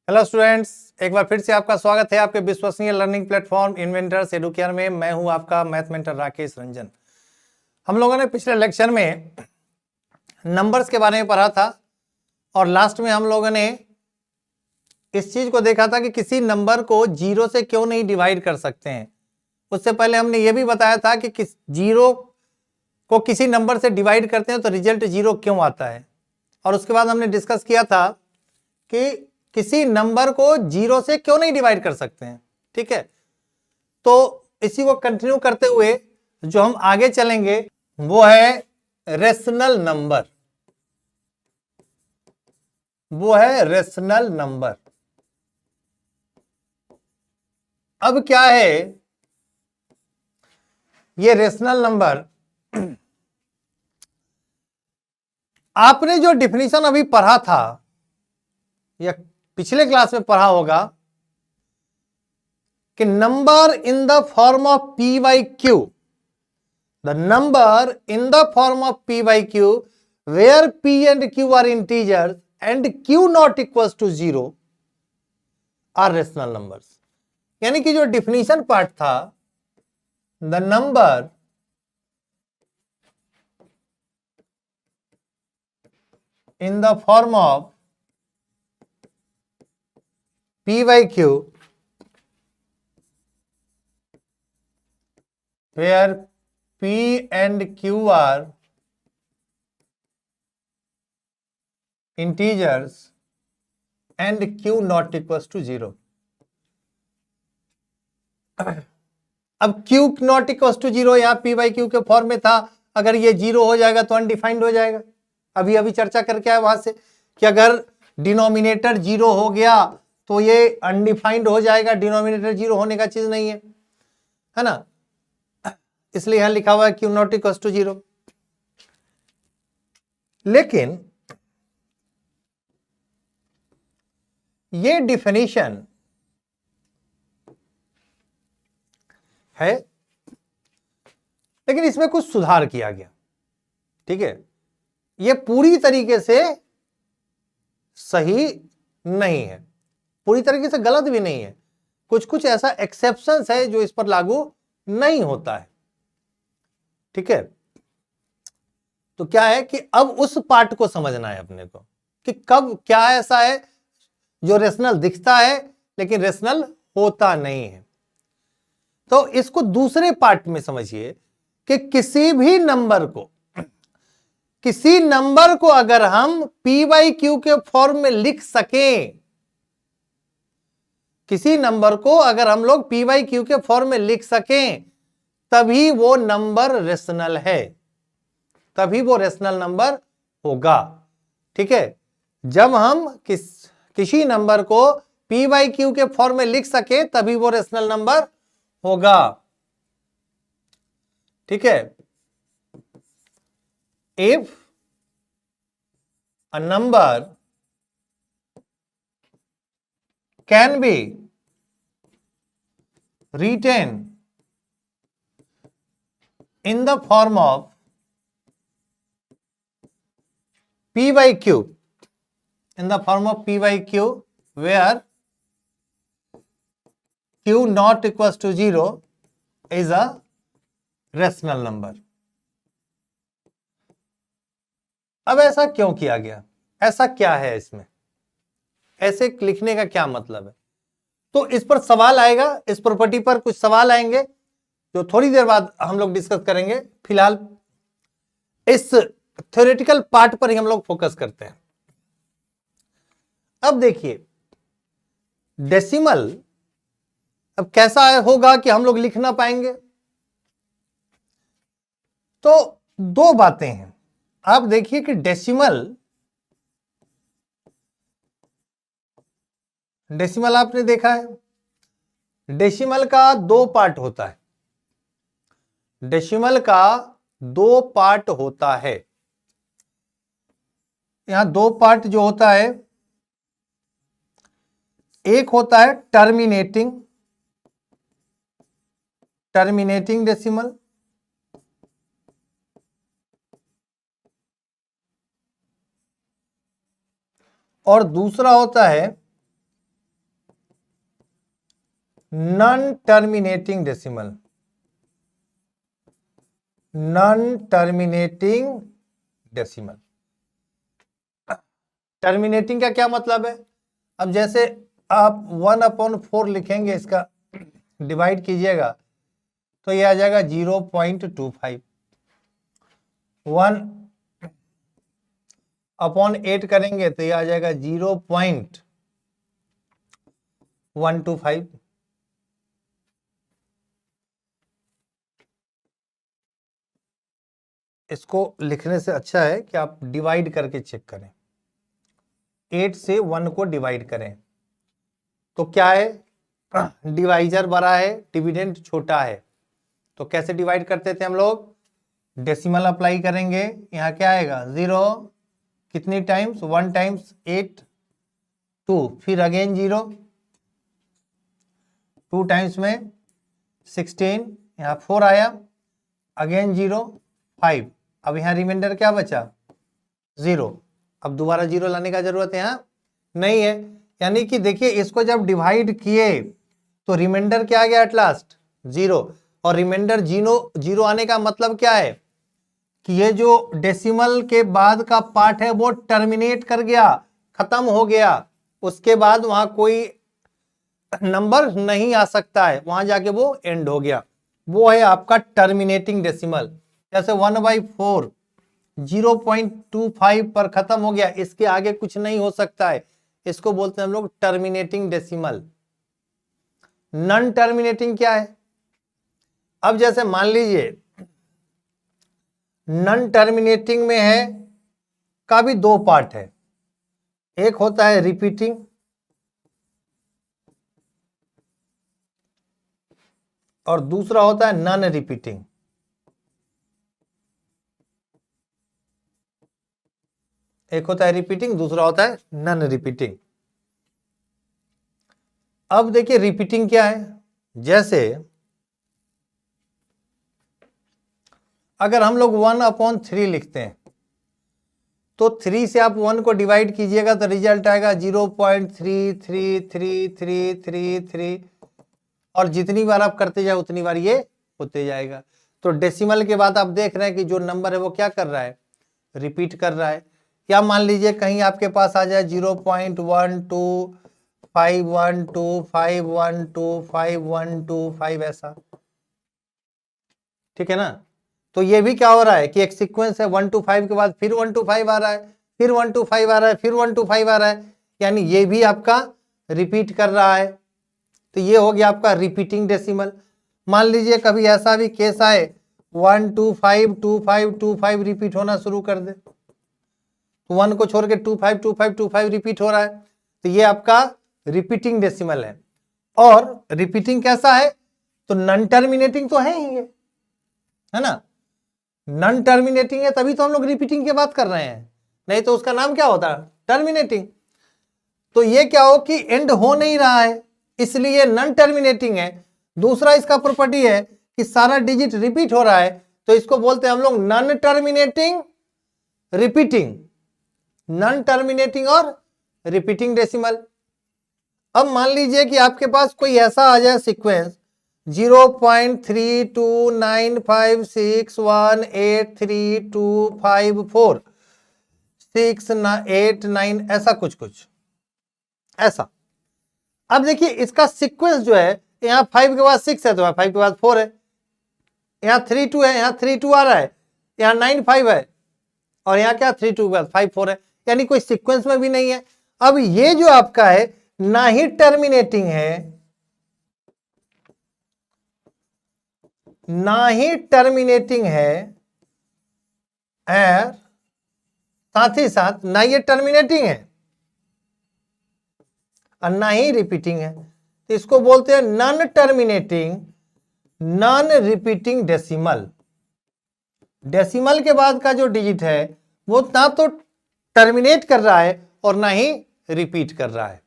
Hello students, एक बार फिर से आपका स्वागत है आपके विश्वसनीय लर्निंग प्लेटफॉर्म इन्वेंटर्स एडुकेयर में। मैं हूं आपका मैथ मेंटर राकेश रंजन। हम लोगों ने पिछले लेक्चर में नंबर्स के बारे में पढ़ा था और लास्ट में हम लोगों ने इस चीज को देखा था कि किसी नंबर को जीरो से क्यों नहीं डिवाइड कर सकते हैं। उससे पहले हमने ये भी बताया था कि किस जीरो को किसी नंबर से डिवाइड करते हैं तो रिजल्ट जीरो क्यों आता है। और उसके बाद हमने डिस्कस किया था कि किसी नंबर को जीरो से क्यों नहीं डिवाइड कर सकते हैं। ठीक है, तो इसी को कंटिन्यू करते हुए जो हम आगे चलेंगे वो है रेशनल नंबर। वो है रेशनल नंबर। अब क्या है ये रेशनल नंबर? आपने जो डिफिनीशन अभी पढ़ा था या पिछले क्लास में पढ़ा होगा कि number in the form of P by Q, the number in the form of P by Q where P and Q are integers and Q not equals to zero are rational numbers. यानी कि जो definition part था, the number in the form of p by q where p and q are integers and q not equals to zero। अब q not equals to zero यहाँ p by Q के form में था। अगर ये zero हो जाएगा तो अनडिफाइंड हो जाएगा। अभी चर्चा करके आए वहां से कि अगर डिनोमिनेटर जीरो हो गया तो ये अनडिफाइंड हो जाएगा। डिनोमिनेटर जीरो होने का चीज नहीं है ना, इसलिए यहां लिखा हुआ है Q not equals to zero. लेकिन ये डिफिनीशन है, लेकिन इसमें कुछ सुधार किया गया। ठीक है, ये पूरी तरीके से सही नहीं है, पूरी तरीके से गलत भी नहीं है। कुछ कुछ ऐसा एक्सेप्शंस है जो इस पर लागू नहीं होता है। ठीक है, तो क्या है कि अब उस पार्ट को समझना है अपने को कि कब क्या ऐसा है जो रेशनल दिखता है लेकिन रेशनल होता नहीं है। तो इसको दूसरे पार्ट में समझिए कि किसी नंबर को अगर हम p बाई क्यू के फॉर्म में लिख सकें, किसी नंबर को अगर हम लोग p बाई क्यू के फॉर्म में लिख सकें तभी वो नंबर रेशनल है, तभी वो रेशनल नंबर होगा। ठीक है, जब हम किसी नंबर को p बाई क्यू के फॉर्म में लिख सके तभी वो रेशनल नंबर होगा। ठीक है, if a number can be written in the form of p by q, in the form of p by q where q not equals to zero is a rational number। अब ऐसा क्यों किया गया, ऐसा क्या है इसमें, ऐसे लिखने का क्या मतलब है? तो इस पर सवाल आएगा, इस प्रॉपर्टी पर कुछ सवाल आएंगे जो थोड़ी देर बाद हम लोग डिस्कस करेंगे। फिलहाल इस थ्योरेटिकल पार्ट पर ही हम लोग फोकस करते हैं। अब देखिए डेसिमल अब कैसा होगा कि हम लोग लिख ना पाएंगे। तो दो बातें हैं। आप देखिए कि डेसिमल आपने देखा है, डेसिमल का दो पार्ट होता है। डेसिमल का दो पार्ट होता है। यहां दो पार्ट जो होता है, एक होता है टर्मिनेटिंग डेसिमल और दूसरा होता है non terminating decimal, non terminating decimal. Terminating का क्या मतलब है? अब जैसे आप 1/4 लिखेंगे, इसका डिवाइड कीजिएगा तो ये आ जाएगा 0.25। 1/8 करेंगे तो ये आ जाएगा 0.125। इसको लिखने से अच्छा है कि आप डिवाइड करके चेक करें। 8 से 1 को डिवाइड करें तो क्या है, डिवाइजर बड़ा है, डिविडेंड छोटा है। तो कैसे डिवाइड करते थे हम लोग? डेसिमल अप्लाई करेंगे, यहाँ क्या आएगा 0, कितनी टाइम्स, 1 टाइम्स 8 2, फिर अगेन 0, 2 टाइम्स में 16, यहाँ 4 आया, अगेन 0 5। अब यहाँ रिमाइंडर क्या बचा 0। अब दोबारा 0 लाने का जरूरत है यहाँ नहीं है। यानी कि देखिए इसको जब डिवाइड किए तो रिमाइंडर क्या आ गया एट लास्ट 0। और रिमाइंडर 0 आने का मतलब क्या है कि ये जो डेसिमल के बाद का पार्ट है वो टर्मिनेट कर गया, खत्म हो गया, उसके बाद वहां कोई नंबर नहीं आ सकता है, वहां जाके वो एंड हो गया। वो है आपका टर्मिनेटिंग डेसिमल। जैसे 1/4 0.25 पर खत्म हो गया, इसके आगे कुछ नहीं हो सकता है, इसको बोलते हैं हम लोग टर्मिनेटिंग डेसिमल। नॉन टर्मिनेटिंग क्या है? अब जैसे मान लीजिए नॉन टर्मिनेटिंग में है का भी 2 पार्ट है, एक होता है रिपीटिंग और दूसरा होता है नॉन रिपीटिंग। एक होता है रिपीटिंग, दूसरा होता है नॉन रिपीटिंग। अब देखिए रिपीटिंग क्या है। जैसे अगर हम लोग 1/3 लिखते हैं तो 3 से आप 1 को डिवाइड कीजिएगा तो रिजल्ट आएगा 0.3333333 और जितनी बार आप करते जाए उतनी बार ये होते जाएगा। तो डेसिमल के बाद आप देख रहे हैं कि जो नंबर है वो क्या कर रहा है, रिपीट कर रहा है। या मान लीजिए कहीं आपके पास आ जाए 0.125125125 ऐसा, ठीक है ना। तो ये भी क्या हो रहा है कि एक सीक्वेंस है, 1 to 5 के बाद फिर 1 to 5 आ रहा है, फिर 1 to 5 आ रहा है, फिर 1 to 5 आ रहा है, यानी ये भी आपका रिपीट कर रहा है। तो ये हो गया आपका रिपीटिंग डेसिमल। मान लीजिए कभी ऐसा भी केस आए 1 2 5 2 5 2 5 रिपीट होना शुरू कर दे, 1 को छोड़ के 2 5 2 5 2 5 रिपीट हो रहा है, तो ये आपका रिपीटिंग डेसिमल है। और रिपीटिंग कैसा है? तो नॉन टर्मिनेटिंग तो है ही ये, है ना। नॉन टर्मिनेटिंग है तभी तो हम लोग रिपीटिंग की बात कर रहे हैं, नहीं तो उसका नाम क्या होता है, टर्मिनेटिंग। तो ये क्या हो कि एंड हो नहीं रहा है, इसलिए नॉन टर्मिनेटिंग है। दूसरा इसका प्रॉपर्टी है कि सारा डिजिट रिपीट हो रहा है, तो इसको बोलते हैं हम लोग non terminating repeating, non terminating और रिपीटिंग डेसिमल। अब मान लीजिए कि आपके पास कोई ऐसा आ जाए सीक्वेंस 0.3295618325468 ऐसा कुछ ऐसा। अब देखिए इसका सीक्वेंस जो है, यहाँ 5 के बाद 6 है तो 5 के बाद 4 है, यहाँ 3 2 है, यहाँ 3 2 आ रहा है, यहाँ 9 5 है, और यहाँ क्या 3 2 के बाद 5 4 है, यानी कोई सीक्वेंस में भी नहीं है। अब ये जो आपका है ना ही टर्मिनेटिंग है ना ही टर्मिनेटिंग है, और साथ ही साथ ना ये टर्मिनेटिंग है और ना ही रिपीटिंग है। तो इसको बोलते हैं non terminating non repeating decimal. Decimal के बाद का जो डिजिट है वो ना तो टर्मिनेट कर रहा है और ना ही रिपीट कर रहा है।